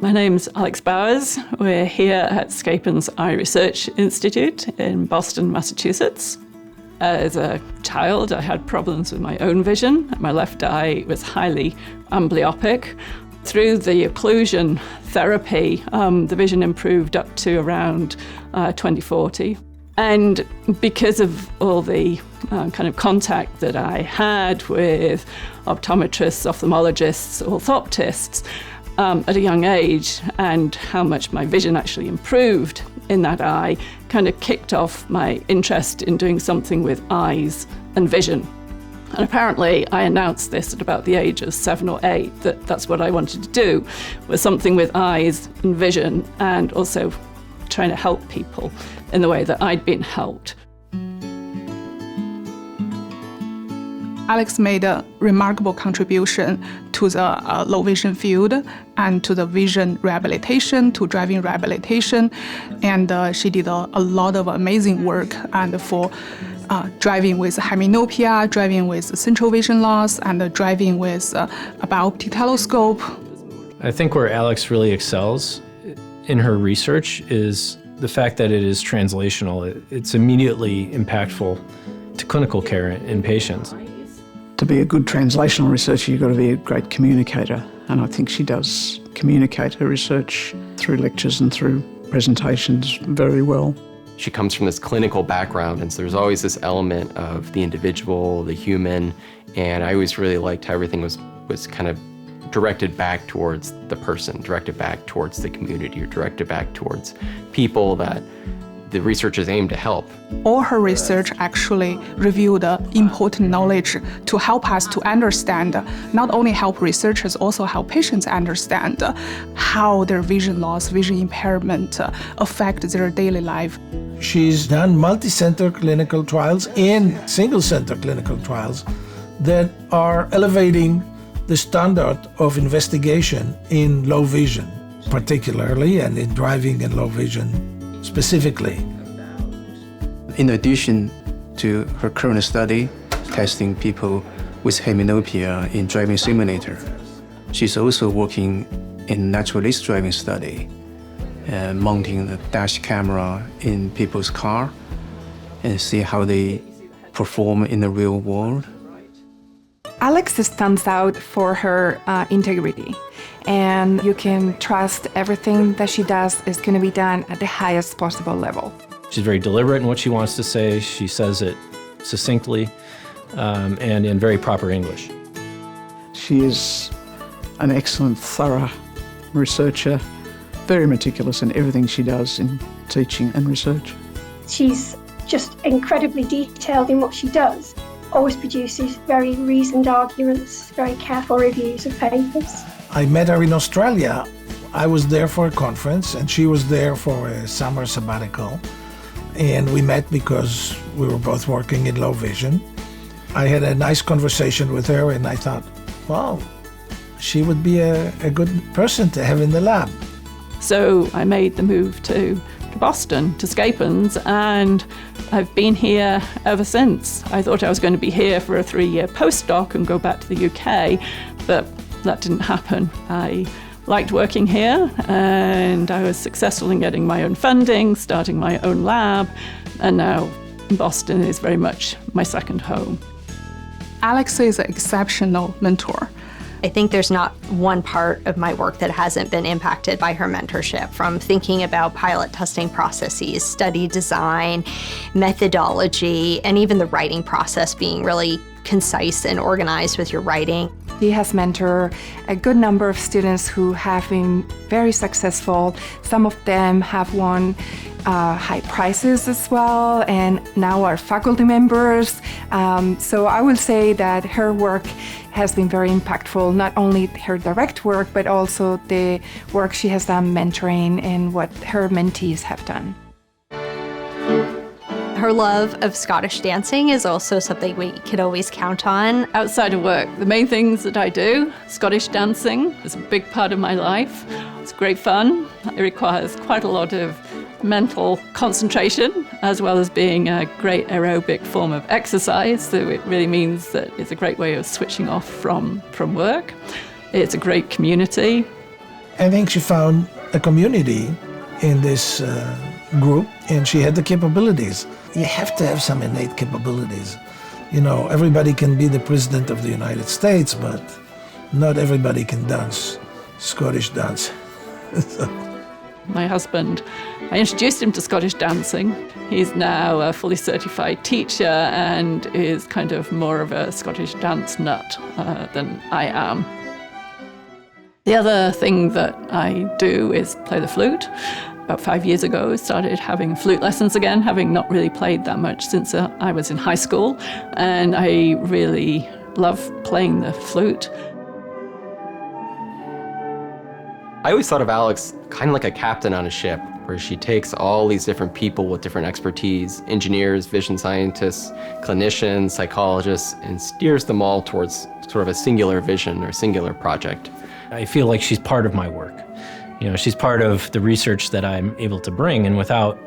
My name's Alex Bowers. We're here at Scapin's Eye Research Institute in Boston, Massachusetts. As a child, I had problems with my own vision. My left eye was highly amblyopic. Through the occlusion therapy, the vision improved up to around 20/40. And because of all the kind of contact that I had with optometrists, ophthalmologists, orthoptists at a young age, and how much my vision actually improved in that eye, kind of kicked off my interest in doing something with eyes and vision. And apparently I announced this at about the age of 7 or 8, that that's what I wanted to do, was something with eyes and vision, and also trying to help people in the way that I'd been helped. Alex made a remarkable contribution to the low vision field and to the vision rehabilitation, to driving rehabilitation, and she did a lot of amazing work and for driving with hemiplegia, driving with central vision loss, and driving with a bioptic telescope. I think where Alex really excels in her research is the fact that it is translational. It's immediately impactful to clinical care in patients. To be a good translational researcher, you've got to be a great communicator, and I think she does communicate her research through lectures and through presentations very well. She comes from this clinical background, and so there's always this element of the individual, the human, and I always really liked how everything was kind of directed back towards the person, directed back towards the community, or directed back towards people that the research is aimed to help. All her research actually revealed important knowledge to help us to understand, not only help researchers, also help patients understand how their vision loss, vision impairment affect their daily life. She's done multi-center clinical trials and single-center clinical trials that are elevating the standard of investigation in low vision, particularly, and in driving and low vision specifically. In addition to her current study testing people with hemiplegia in driving simulator, she's also working in naturalist driving study, mounting the dash camera in people's car and see how they perform in the real world. Alex stands out for her integrity, and you can trust everything that she does is going to be done at the highest possible level. She's very deliberate in what she wants to say. She says it succinctly and in very proper English. She is an excellent, thorough researcher, very meticulous in everything she does in teaching and research. She's just incredibly detailed in what she does. Always produces very reasoned arguments, very careful reviews of papers. I met her in Australia. I was there for a conference and she was there for a summer sabbatical. And we met because we were both working in low vision. I had a nice conversation with her and I thought, wow, she would be a good person to have in the lab. So I made the move to Boston, to Scapin's, and I've been here ever since. I thought I was going to be here for a 3-year postdoc and go back to the UK, but that didn't happen. I liked working here, and I was successful in getting my own funding, starting my own lab, and now Boston is very much my second home. Alex is an exceptional mentor. I think there's not one part of my work that hasn't been impacted by her mentorship, from thinking about pilot testing processes, study design, methodology, and even the writing process being really concise and organized with your writing. He has mentored a good number of students who have been very successful. Some of them have won high prizes as well, and now are faculty members. So I will say that her work has been very impactful, not only her direct work, but also the work she has done mentoring and what her mentees have done. Her love of Scottish dancing is also something we can always count on. Outside of work, the main things that I do, Scottish dancing is a big part of my life. It's great fun. It requires quite a lot of mental concentration, as well as being a great aerobic form of exercise. So it really means that it's a great way of switching off from work. It's a great community. I think she found a community in this group, and she had the capabilities. You have to have some innate capabilities. You know, everybody can be the president of the United States, but not everybody can dance Scottish dance. My husband, I introduced him to Scottish dancing. He's now a fully certified teacher and is kind of more of a Scottish dance nut than I am. The other thing that I do is play the flute. About 5 years ago, I started having flute lessons again, having not really played that much since I was in high school. And I really love playing the flute. I always thought of Alex kind of like a captain on a ship, where she takes all these different people with different expertise, engineers, vision scientists, clinicians, psychologists, and steers them all towards sort of a singular vision or singular project. I feel like she's part of my work. You know, she's part of the research that I'm able to bring, and without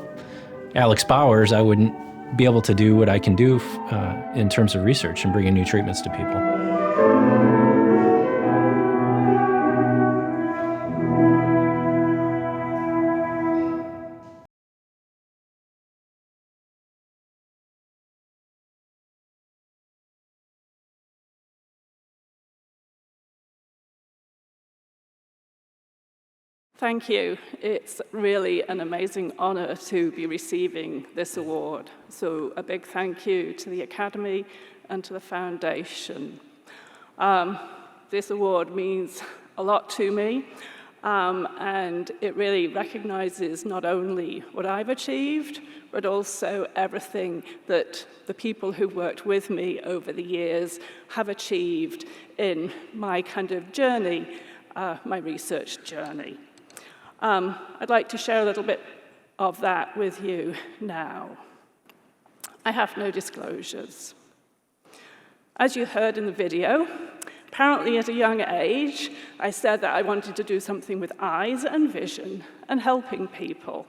Alex Bowers, I wouldn't be able to do what I can do in terms of research and bringing new treatments to people. Thank you. It's really an amazing honor to be receiving this award. So a big thank you to the Academy and to the Foundation. This award means a lot to me, and it really recognizes not only what I've achieved, but also everything that the people who worked with me over the years have achieved in my kind of journey, my research journey. I'd like to share a little bit of that with you now. I have no disclosures. As you heard in the video, apparently at a young age, I said that I wanted to do something with eyes and vision and helping people.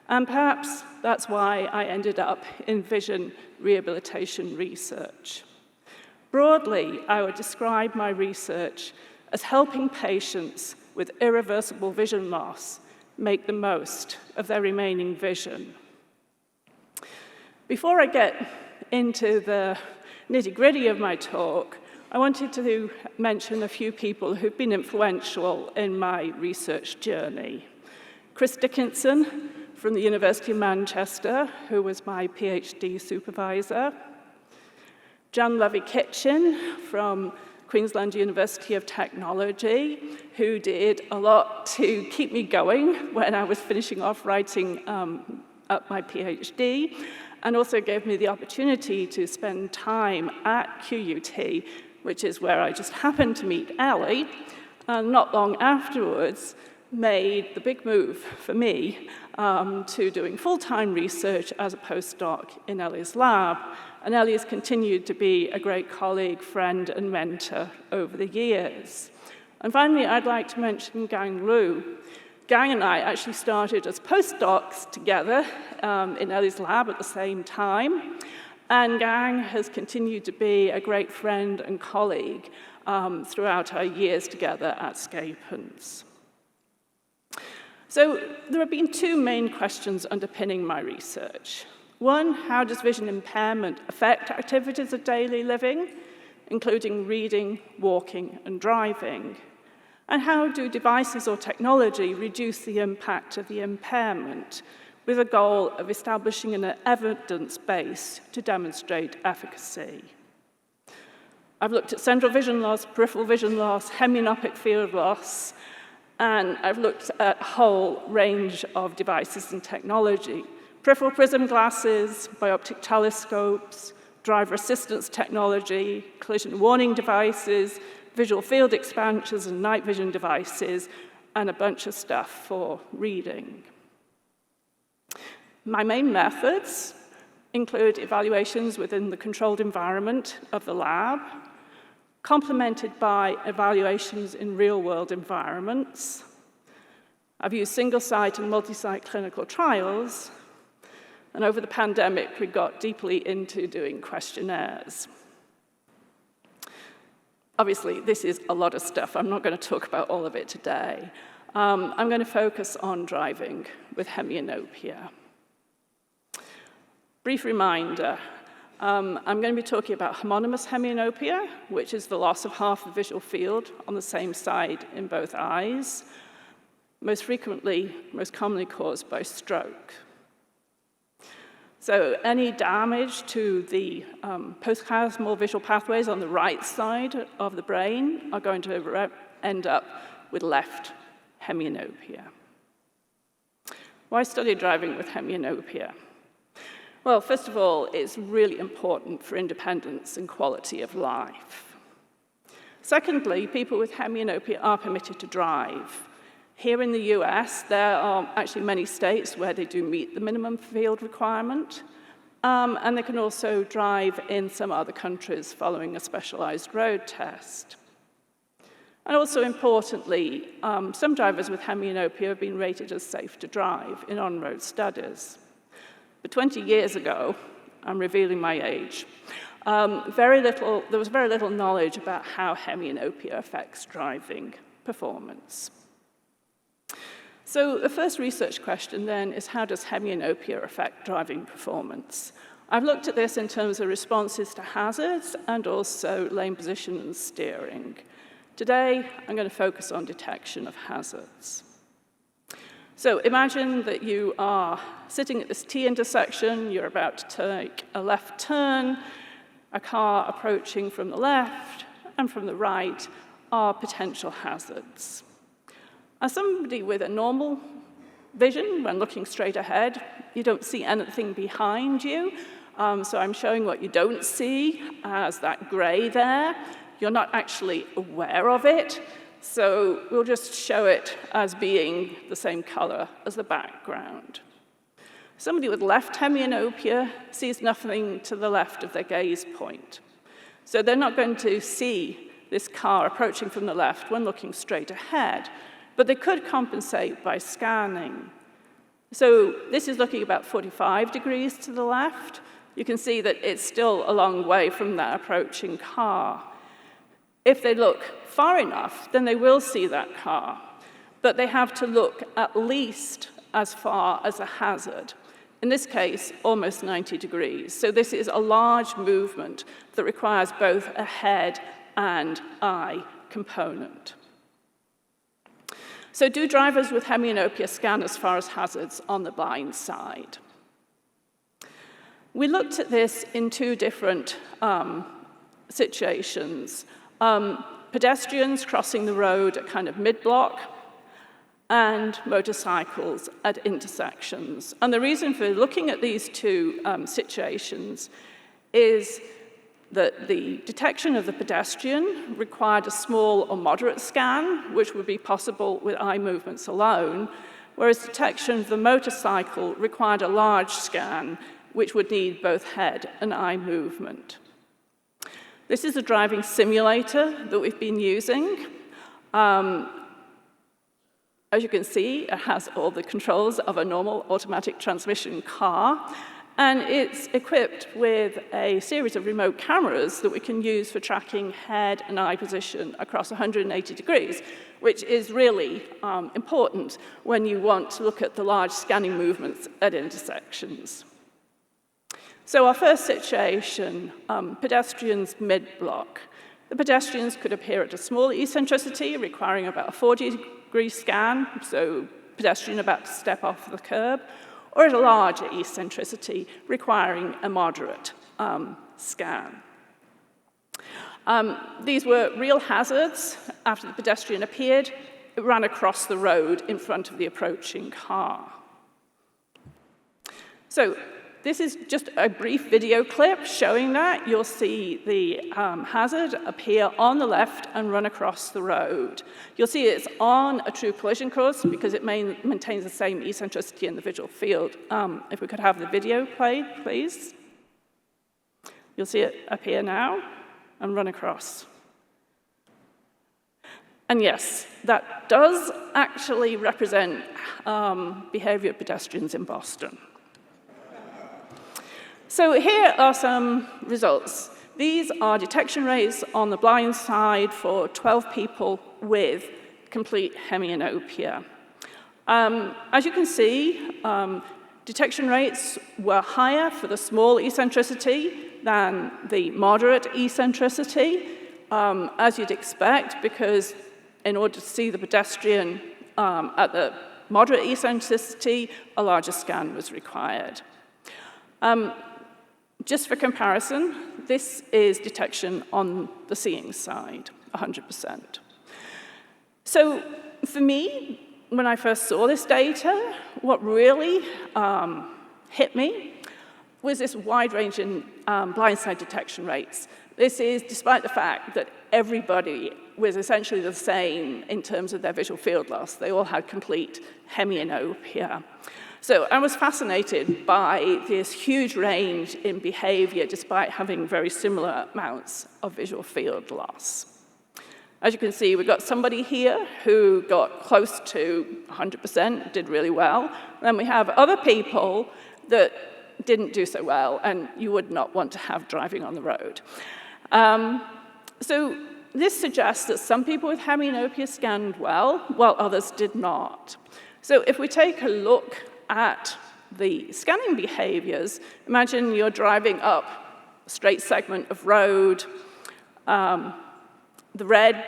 And perhaps that's why I ended up in vision rehabilitation research. Broadly, I would describe my research as helping patients with irreversible vision loss make the most of their remaining vision. Before I get into the nitty-gritty of my talk, I wanted to mention a few people who've been influential in my research journey. Chris Dickinson from the University of Manchester, who was my PhD supervisor. John Levy-Kitchen from Queensland University of Technology, who did a lot to keep me going when I was finishing off writing up my PhD, and also gave me the opportunity to spend time at QUT, which is where I just happened to meet Ellie, and not long afterwards made the big move for me to doing full-time research as a postdoc in Ellie's lab. And Ellie has continued to be a great colleague, friend, and mentor over the years. And finally, I'd like to mention Gang Lu. Gang and I actually started as postdocs together in Ellie's lab at the same time. And Gang has continued to be a great friend and colleague throughout our years together at Scapens. So there have been two main questions underpinning my research. One, how does vision impairment affect activities of daily living, including reading, walking, and driving? And how do devices or technology reduce the impact of the impairment, with a goal of establishing an evidence base to demonstrate efficacy? I've looked at central vision loss, peripheral vision loss, hemianopic field loss, and I've looked at a whole range of devices and technology. Peripheral prism glasses, bioptic telescopes, driver assistance technology, collision warning devices, visual field expansions and night vision devices, and a bunch of stuff for reading. My main methods include evaluations within the controlled environment of the lab, complemented by evaluations in real-world environments. I've used single-site and multi-site clinical trials, and over the pandemic, we got deeply into doing questionnaires. Obviously, this is a lot of stuff. I'm not going to talk about all of it today. I'm going to focus on driving with hemianopia. Brief reminder, I'm going to be talking about homonymous hemianopia, which is the loss of half the visual field on the same side in both eyes, most commonly caused by stroke. So any damage to the postchiasmal visual pathways on the right side of the brain are going to end up with left hemianopia. Why study driving with hemianopia? Well, first of all, it's really important for independence and quality of life. Secondly, people with hemianopia are permitted to drive. Here in the US, there are actually many states where they do meet the minimum field requirement, and they can also drive in some other countries following a specialized road test. And also importantly, some drivers with hemianopia have been rated as safe to drive in on-road studies. But 20 years ago, I'm revealing my age, there was very little knowledge about how hemianopia affects driving performance. So the first research question then is, how does hemianopia affect driving performance? I've looked at this in terms of responses to hazards and also lane position and steering. Today, I'm going to focus on detection of hazards. So imagine that you are sitting at this T intersection, you're about to take a left turn, a car approaching from the left and from the right are potential hazards. As somebody with a normal vision, when looking straight ahead, you don't see anything behind you. So I'm showing what you don't see as that gray there. You're not actually aware of it. So we'll just show it as being the same color as the background. Somebody with left hemianopia sees nothing to the left of their gaze point. So they're not going to see this car approaching from the left when looking straight ahead. But they could compensate by scanning. So this is looking about 45 degrees to the left. You can see that it's still a long way from that approaching car. If they look far enough, then they will see that car. But they have to look at least as far as a hazard. In this case, almost 90 degrees. So this is a large movement that requires both a head and eye component. So do drivers with hemianopia scan as far as hazards on the blind side? We looked at this in two different situations. Pedestrians crossing the road at kind of mid-block and motorcycles at intersections. And the reason for looking at these two situations is that the detection of the pedestrian required a small or moderate scan, which would be possible with eye movements alone, whereas detection of the motorcycle required a large scan, which would need both head and eye movement. This is a driving simulator that we've been using. As you can see, it has all the controls of a normal automatic transmission car, and it's equipped with a series of remote cameras that we can use for tracking head and eye position across 180 degrees, which is really important when you want to look at the large scanning movements at intersections. So our first situation, pedestrians mid-block. The pedestrians could appear at a small eccentricity, requiring about a 40-degree scan, so pedestrian about to step off the curb, or at a larger eccentricity, requiring a moderate scan. These were real hazards. After the pedestrian appeared, it ran across the road in front of the approaching car. So this is just a brief video clip showing that. You'll see the hazard appear on the left and run across the road. You'll see it's on a true collision course because it maintains the same eccentricity in the visual field. If we could have the video played, please. You'll see it appear now and run across. And yes, that does actually represent behavior of pedestrians in Boston. So here are some results. These are detection rates on the blind side for 12 people with complete hemianopia. As you can see, detection rates were higher for the small eccentricity than the moderate eccentricity, as you'd expect, because in order to see the pedestrian at the moderate eccentricity, a larger scan was required. Just for comparison, this is detection on the seeing side, 100%. So for me, when I first saw this data, what really hit me was this wide-ranging blindside detection rates. This is despite the fact that everybody was essentially the same in terms of their visual field loss. They all had complete hemianopia. So I was fascinated by this huge range in behavior despite having very similar amounts of visual field loss. As you can see, we've got somebody here who got close to 100%, did really well. Then we have other people that didn't do so well, and you would not want to have driving on the road. So this suggests that some people with hemianopia scanned well, while others did not. So if we take a look at the scanning behaviors, imagine you're driving up a straight segment of road. The red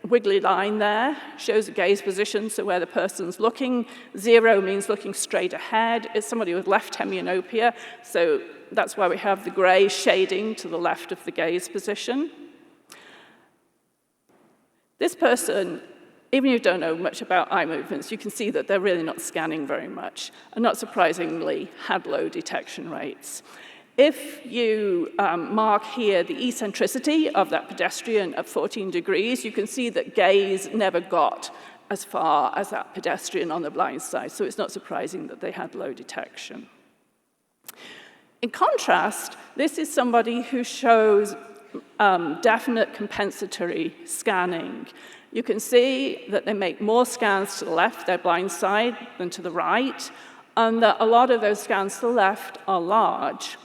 wiggly line there shows the gaze position, so where the person's looking. 0 means looking straight ahead. It's somebody with left hemianopia, so that's why we have the gray shading to the left of the gaze position. This person, even if you don't know much about eye movements, you can see that they're really not scanning very much, and not surprisingly, had low detection rates. If you mark here the eccentricity of that pedestrian at 14 degrees, you can see that gaze never got as far as that pedestrian on the blind side, so it's not surprising that they had low detection. In contrast, this is somebody who shows definite compensatory scanning. You can see that they make more scans to the left, their blind side, than to the right, and that a lot of those scans to the left are large.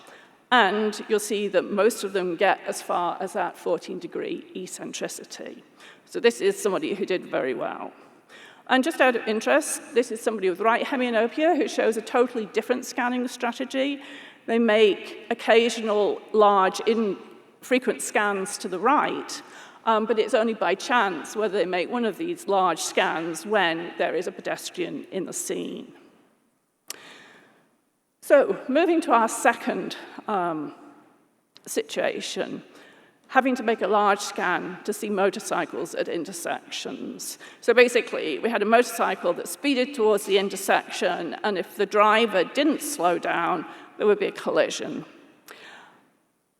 And you'll see that most of them get as far as that 14-degree eccentricity. So this is somebody who did very well. And just out of interest, this is somebody with right hemianopia who shows a totally different scanning strategy. They make occasional large, infrequent scans to the right, but it's only by chance whether they make one of these large scans when there is a pedestrian in the scene. So, moving to our second situation, having to make a large scan to see motorcycles at intersections. So basically, we had a motorcycle that speeded towards the intersection, and if the driver didn't slow down, there would be a collision.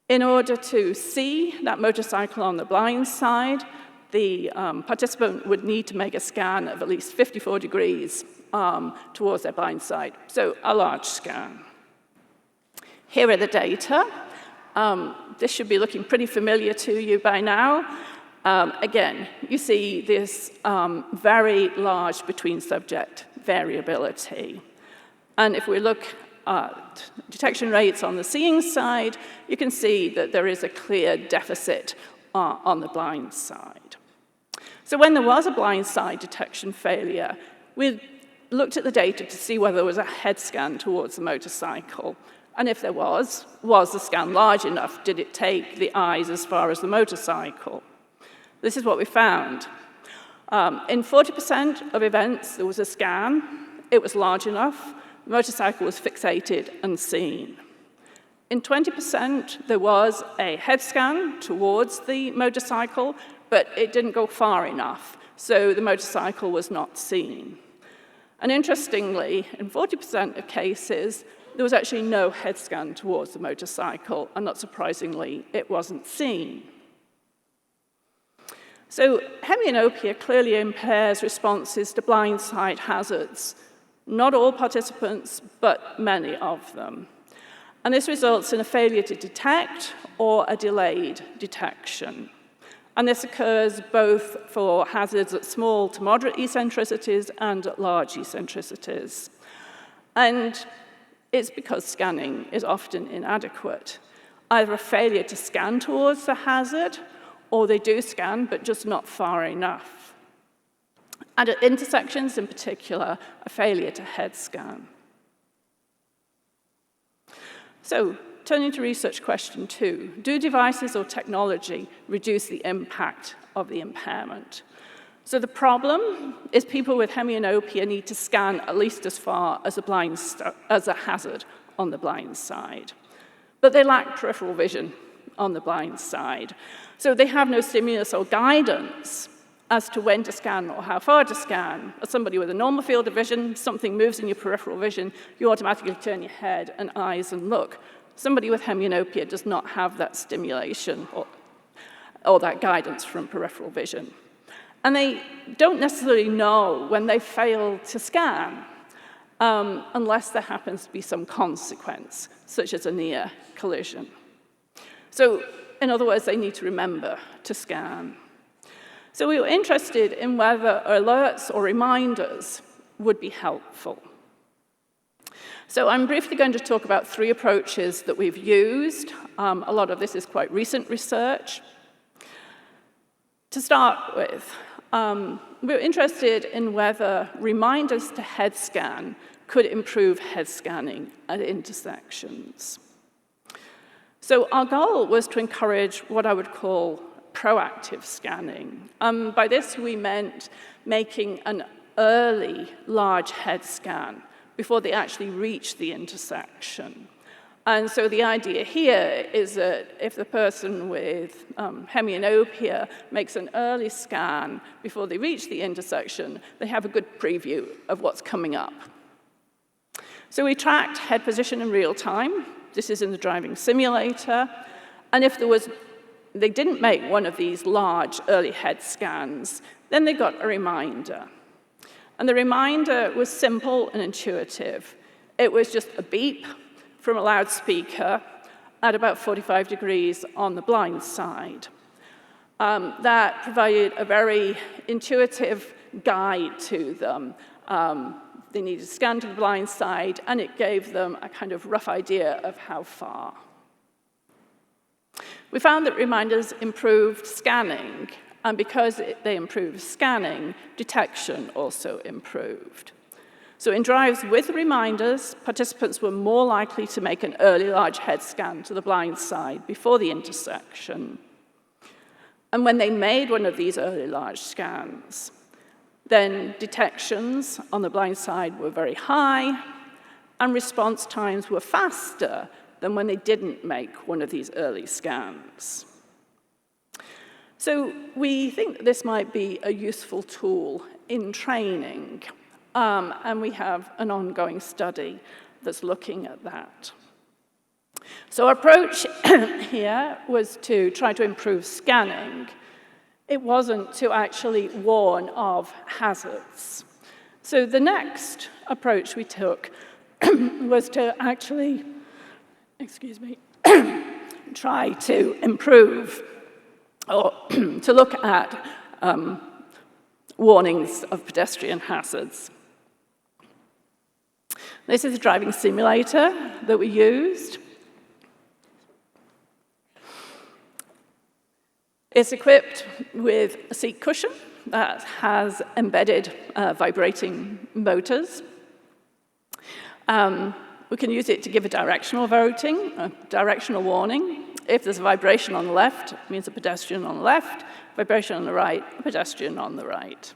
In order to see that motorcycle on the blind side, the participant would need to make a scan of at least 54 degrees towards their blind side, so a large scan. Here are the data. This should be looking pretty familiar to you by now. Again, you see this very large between-subject variability. And if we look at detection rates on the seeing side, you can see that there is a clear deficit on the blind side. So when there was a blind side detection failure, we looked at the data to see whether there was a head scan towards the motorcycle. And if there was the scan large enough? Did it take the eyes as far as the motorcycle? This is what we found. In 40% of events, there was a scan. It was large enough. The motorcycle was fixated and seen. In 20%, there was a head scan towards the motorcycle, but it didn't go far enough, so the motorcycle was not seen. And interestingly, in 40% of cases, there was actually no head scan towards the motorcycle, and not surprisingly, it wasn't seen. So hemianopia clearly impairs responses to blindside hazards. Not all participants, but many of them. And this results in a failure to detect or a delayed detection. And this occurs both for hazards at small to moderate eccentricities and at large eccentricities. And it's because scanning is often inadequate. Either a failure to scan towards the hazard, or they do scan, but just not far enough. and at intersections in particular, a failure to head scan. So, turning to research question 2, do devices or technology reduce the impact of the impairment? So the problem is people with hemianopia need to scan at least as far as a hazard on the blind side. But they lack peripheral vision on the blind side. So they have no stimulus or guidance as to when to scan or how far to scan. As somebody with a normal field of vision, something moves in your peripheral vision, you automatically turn your head and eyes and look. Somebody with hemianopia does not have that stimulation or that guidance from peripheral vision. And they don't necessarily know when they fail to scan unless there happens to be some consequence, such as a near collision. So, in other words, they need to remember to scan. So we were interested in whether alerts or reminders would be helpful. So I'm briefly going to talk about 3 approaches that we've used. A lot of this is quite recent research. To start with, we were interested in whether reminders to head scan could improve head scanning at intersections. So our goal was to encourage what I would call proactive scanning. By this, we meant making an early large head scan before they actually reach the intersection. And so the idea here is that if the person with hemianopia makes an early scan before they reach the intersection, they have a good preview of what's coming up. So we tracked head position in real time. This is in the driving simulator. And if they didn't make one of these large early head scans, then they got a reminder. And the reminder was simple and intuitive. It was just a beep from a loudspeaker at about 45 degrees on the blind side. That provided a very intuitive guide to them. They needed to scan to the blind side, and it gave them a kind of rough idea of how far. We found that reminders improved scanning, and because they improved scanning, detection also improved. So in drives with reminders, participants were more likely to make an early large head scan to the blind side before the intersection. And when they made one of these early large scans, then detections on the blind side were very high, and response times were faster than when they didn't make one of these early scans. So we think that this might be a useful tool in training, and we have an ongoing study that's looking at that. So our approach here was to try to improve scanning. It wasn't to actually warn of hazards. So the next approach we took was to actually, try to improve or to look at warnings of pedestrian hazards. This is a driving simulator that we used. It's equipped with a seat cushion that has embedded vibrating motors. We can use it to give a directional warning. If there's a vibration on the left, it means a pedestrian on the left. Vibration on the right, a pedestrian on the right.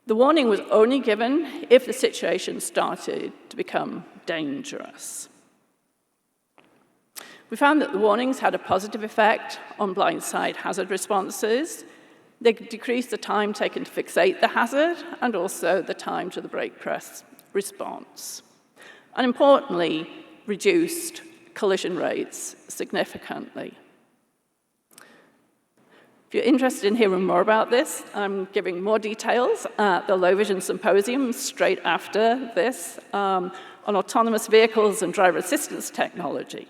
The warning was only given if the situation started to become dangerous. We found that the warnings had a positive effect on blindside hazard responses. They decreased the time taken to fixate the hazard and also the time to the brake press response. And importantly, reduced collision rates significantly. If you're interested in hearing more about this, I'm giving more details at the Low Vision Symposium straight after this on autonomous vehicles and driver assistance technology.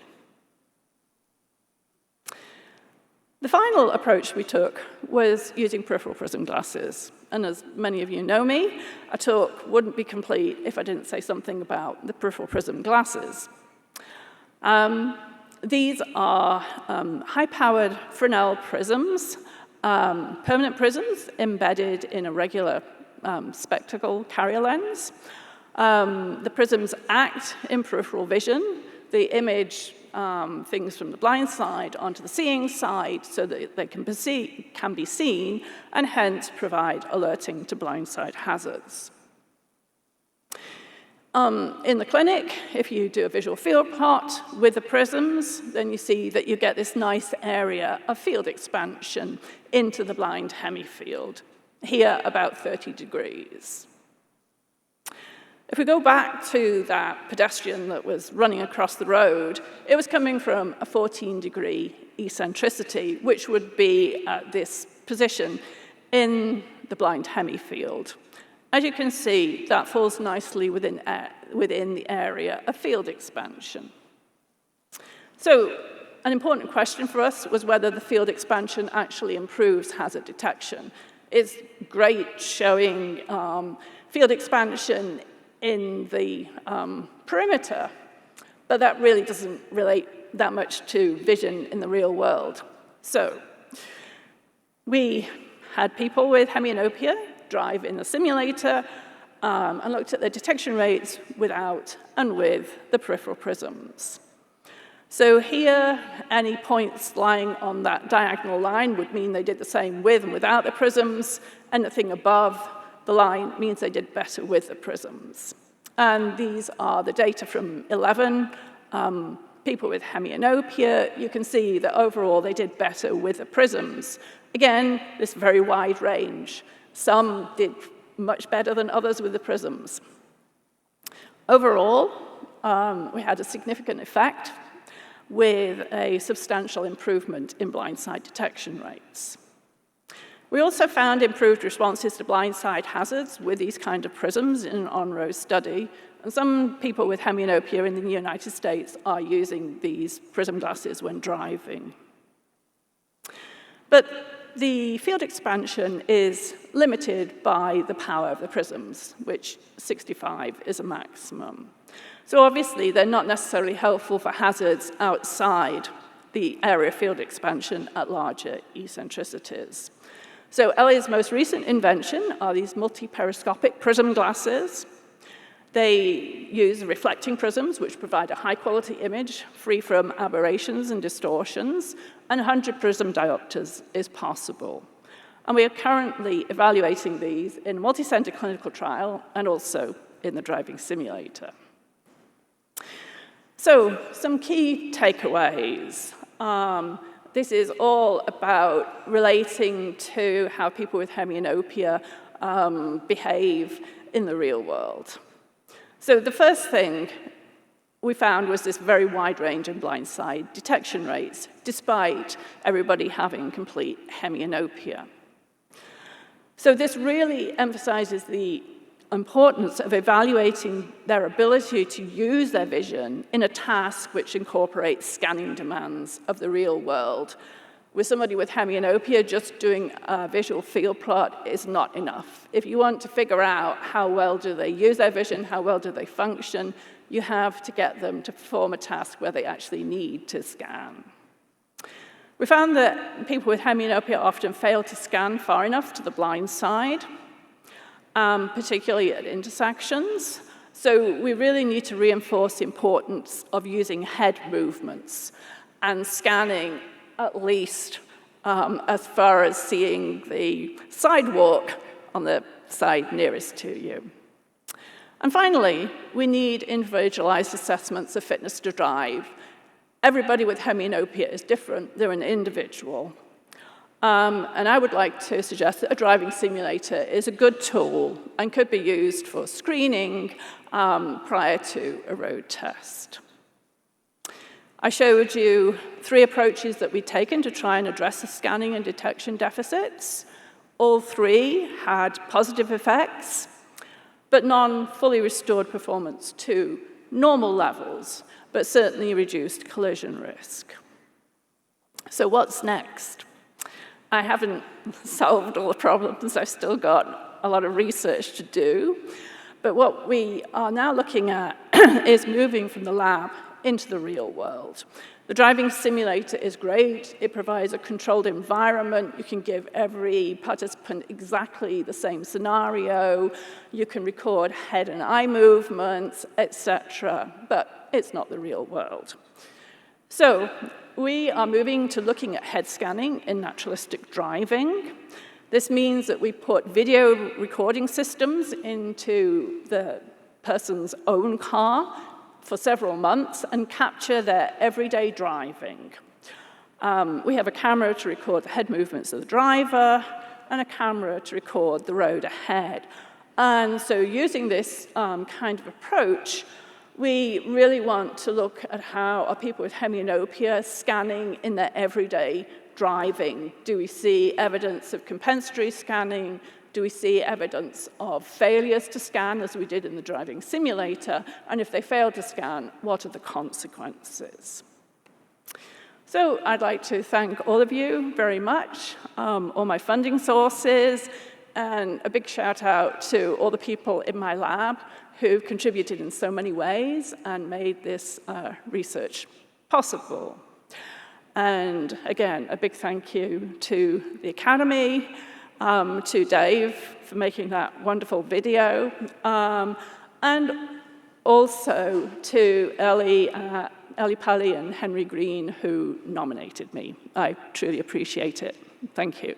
The final approach we took was using peripheral prism glasses. And as many of you know me, a talk wouldn't be complete if I didn't say something about the peripheral prism glasses. These are high-powered Fresnel prisms Permanent prisms embedded in a regular spectacle carrier lens. The prisms act in peripheral vision. They image things from the blind side onto the seeing side so that they can be seen and hence provide alerting to blind side hazards. In the clinic, if you do a visual field plot with the prisms, then you see that you get this nice area of field expansion into the blind hemifield, here about 30 degrees. If we go back to that pedestrian that was running across the road, it was coming from a 14-degree eccentricity, which would be at this position in the blind hemifield. As you can see, that falls nicely within the area of field expansion. So an important question for us was whether the field expansion actually improves hazard detection. It's great showing field expansion in the perimeter, but that really doesn't relate that much to vision in the real world. So we had people with hemianopia drive in the simulator and looked at the detection rates without and with the peripheral prisms. So here, any points lying on that diagonal line would mean they did the same with and without the prisms. Anything above the line means they did better with the prisms. And these are the data from 11 people with hemianopia. You can see that overall they did better with the prisms. Again, this very wide range. Some did much better than others with the prisms. Overall, we had a significant effect with a substantial improvement in blindside detection rates. We also found improved responses to blindside hazards with these kind of prisms in an on-road study. And some people with hemianopia in the United States are using these prism glasses when driving. But the field expansion is limited by the power of the prisms, which 65 is a maximum. So obviously, they're not necessarily helpful for hazards outside the area of field expansion at larger eccentricities. So Ellie's most recent invention are these multi-periscopic prism glasses. They use reflecting prisms, which provide a high-quality image, free from aberrations and distortions, and 100 prism diopters is possible. And we are currently evaluating these in a multi-center clinical trial and also in the driving simulator. So, some key takeaways. This is all about relating to how people with hemianopia behave in the real world. So the first thing we found was this very wide range in blindside detection rates, despite everybody having complete hemianopia. So this really emphasizes the importance of evaluating their ability to use their vision in a task which incorporates scanning demands of the real world. With somebody with hemianopia, just doing a visual field plot is not enough. If you want to figure out how well do they use their vision, how well do they function, you have to get them to perform a task where they actually need to scan. We found that people with hemianopia often fail to scan far enough to the blind side, particularly at intersections. So we really need to reinforce the importance of using head movements and scanning at least as far as seeing the sidewalk on the side nearest to you. And finally, we need individualized assessments of fitness to drive. Everybody with hemianopia is different. They're an individual. And I would like to suggest that a driving simulator is a good tool and could be used for screening prior to a road test. I showed you 3 approaches that we'd taken to try and address the scanning and detection deficits. All 3 had positive effects, but none fully restored performance to normal levels, but certainly reduced collision risk. So what's next? I haven't solved all the problems. I've still got a lot of research to do. But what we are now looking at is moving from the lab into the real world. The driving simulator is great. It provides a controlled environment. You can give every participant exactly the same scenario. You can record head and eye movements, etc. But it's not the real world. So we are moving to looking at head scanning in naturalistic driving. This means that we put video recording systems into the person's own car for several months and capture their everyday driving. We have a camera to record the head movements of the driver and a camera to record the road ahead. And so using this kind of approach, we really want to look at how are people with hemianopia scanning in their everyday driving. Do we see evidence of compensatory scanning? Do we see evidence of failures to scan, as we did in the driving simulator? And if they fail to scan, what are the consequences? So I'd like to thank all of you very much, all my funding sources, and a big shout out to all the people in my lab who've contributed in so many ways and made this research possible. And again, a big thank you to the Academy, to Dave for making that wonderful video, and also to Ellie Pally and Henry Green, who nominated me. I truly appreciate it. Thank you.